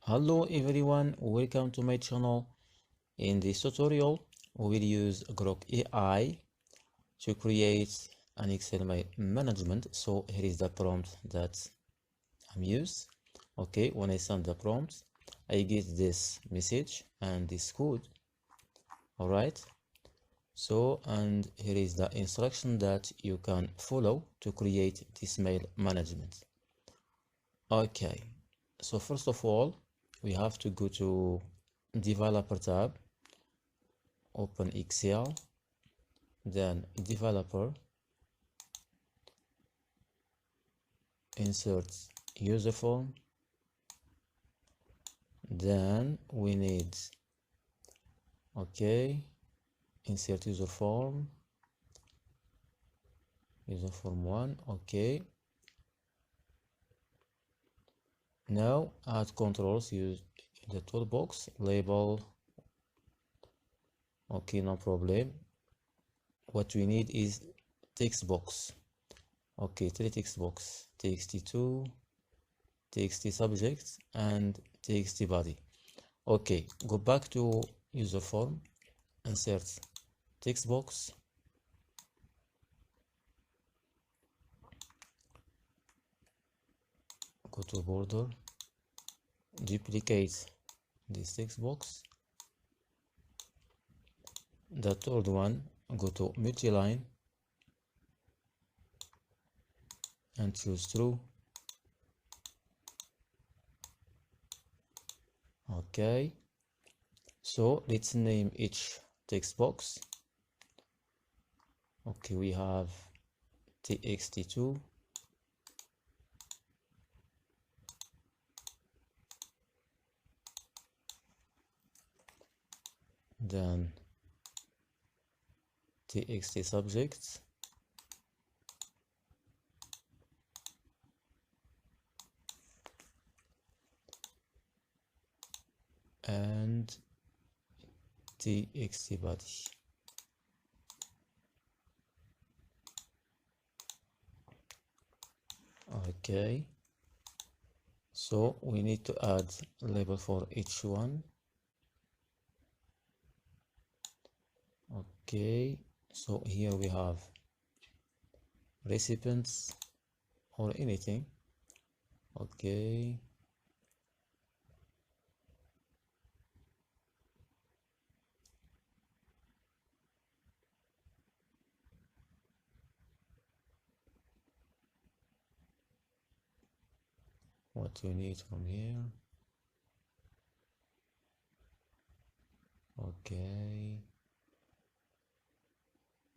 Hello everyone, welcome to my channel. In this tutorial, we will use Grok AI to create an Excel management. So here is the prompt that I'm used. Okay, when I send the prompt, I get this message and this code. All right. So, and here is the instruction that you can follow to create this mail management. Okay, so first of all, we have to go to developer tab, open Excel, then developer, insert user form, then we need, okay, insert user form 1, okay. Now add controls, use the toolbox, label, okay, no problem. What we need is text box, okay, three text box, txt2, txt subject, and txt body. Okay, go back to user form, insert text box, go to border, duplicate this text box, the third one, go to multi-line and choose true. Okay, so let's name each text box. Okay, we have txt2, then txt subject, and txt body. Okay, so we need to add label for each one. Okay, so here we have recipients or anything. Okay, what you need from here.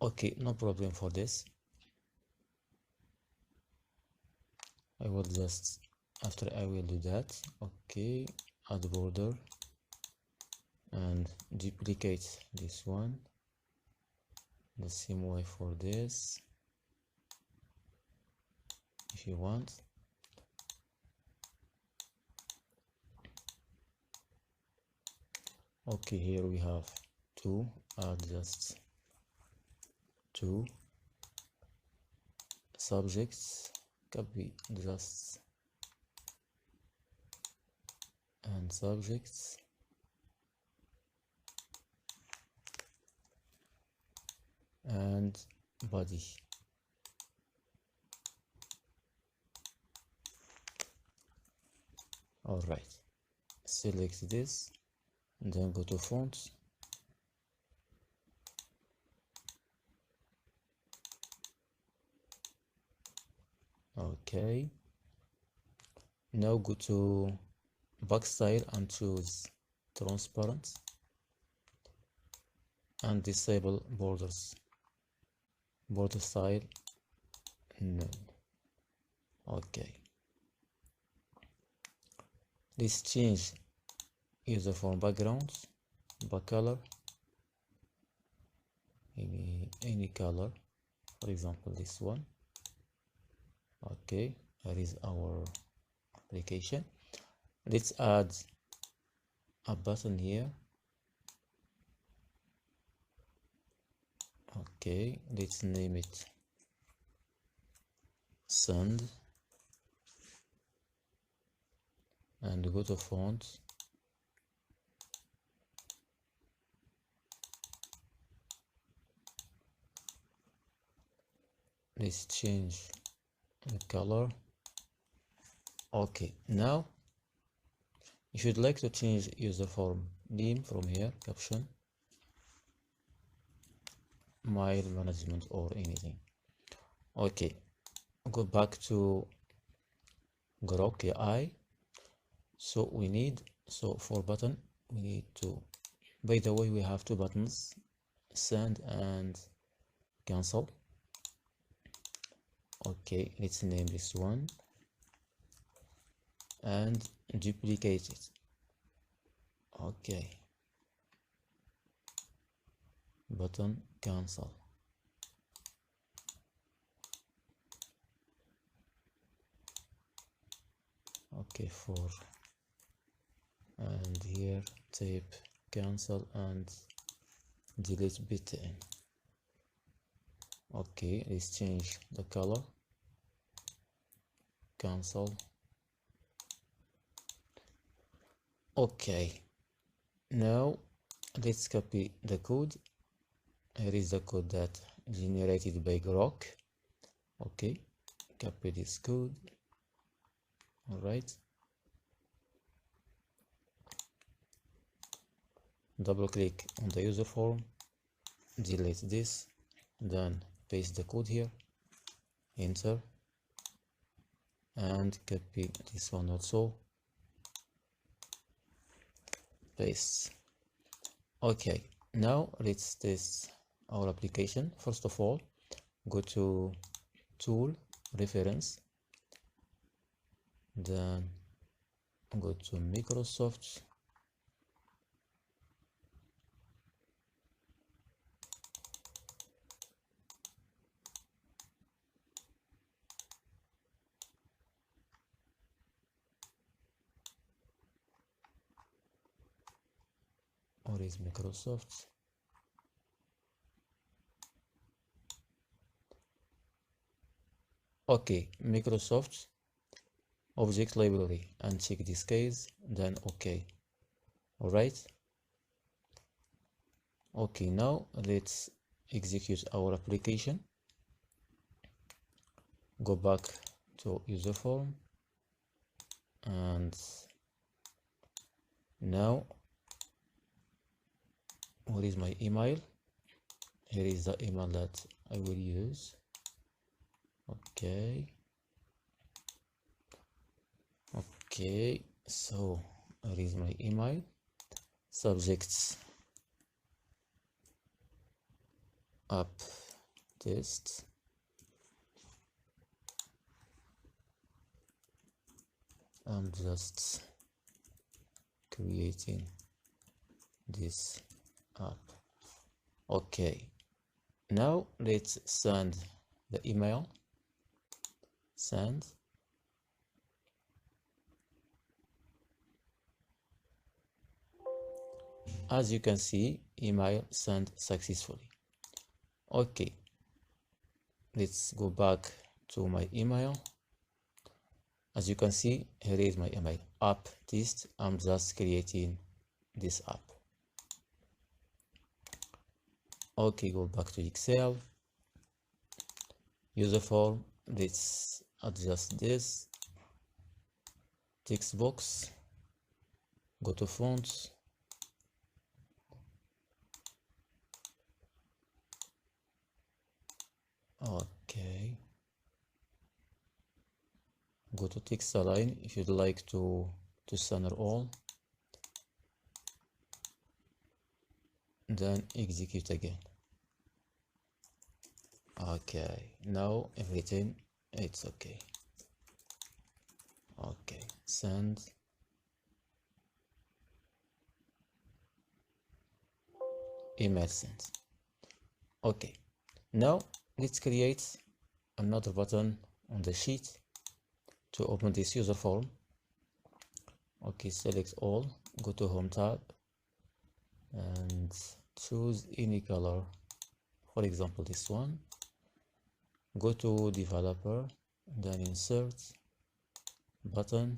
Okay, no problem for this. I will just, after I will do that, okay, add border and duplicate this one the same way for this if you want. Okay, here we have two, add just two subjects, copy just and subjects, and body. All right, select this and then go to fonts, okay. Now go to back style and choose transparent and disable borders, border style none. Okay, let's change user form backgrounds, back color, any color, for example this one. Okay, that is our application. Let's add a button here. Okay, let's name it send, and go to font. Let's change the color. Okay, now if you'd like to change user form name from here, caption, mail management or anything. Okay, go back to Grok AI. So we need, for button, we need to, by the way, we have two buttons, send and cancel. Okay, let's name this one and duplicate it. Okay, button cancel. Okay, and here type cancel and delete button. Okay, let's change the color, cancel. Okay, now let's copy the code. Here is the code that generated by Grok. Okay, copy this code. All right, double click on the user form, delete this, then paste the code here, enter, and copy this one also, paste. Okay, now let's test our application. First of all, go to tool, reference, then go to Microsoft, or is Microsoft, okay, Microsoft object library, and check this case, then okay. All right, okay, now let's execute our application. Go back to user form, and now where is my email? Here is the email that I will use. Okay, so here is my email, subjects app test, I'm just creating this app. Okay, now let's send the email, send. As you can see, email sent successfully. Okay, let's go back to my email. As you can see, here is my email, app test. I'm just creating this app. Okay, go back to Excel, user form, let's adjust this, text box, go to fonts, okay, go to text align if you'd like to center all, then execute again. Okay, now everything it's okay. Okay, send, email sent. Okay, now let's create another button on the sheet to open this user form. Okay, select all, go to home tab and choose any color, for example this one. Go to developer, then insert button,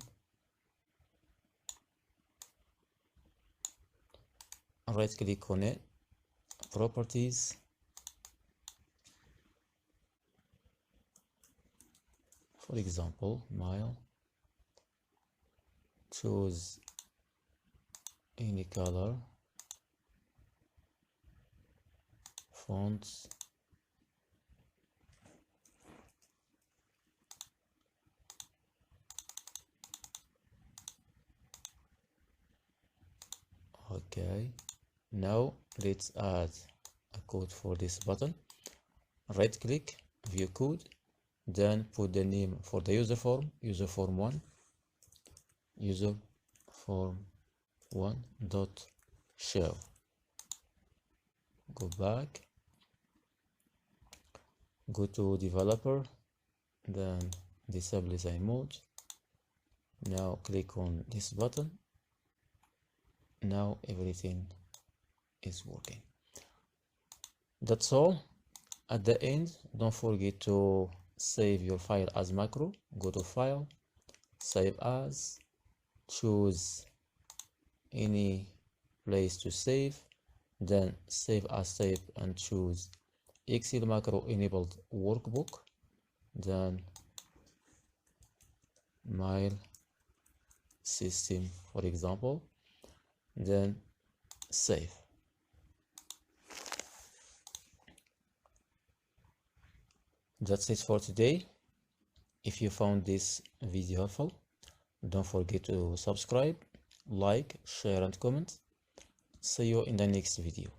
right click on it, properties, for example, mail, choose any color, fonts, okay. Now let's add a code for this button. Right click, view code, then put the name for the user form, user form 1, user form 1 dot show. Go back, go to developer, then disable design mode. Now click on this button. Now everything is working. That's all. At the end, don't forget to save your file as macro. Go to file, save as, choose any place to save, then save as type and choose Excel macro enabled workbook, then mail system, for example, then save. That's it for today. If you found this video helpful, don't forget to subscribe, like, share and comment. See you in the next video.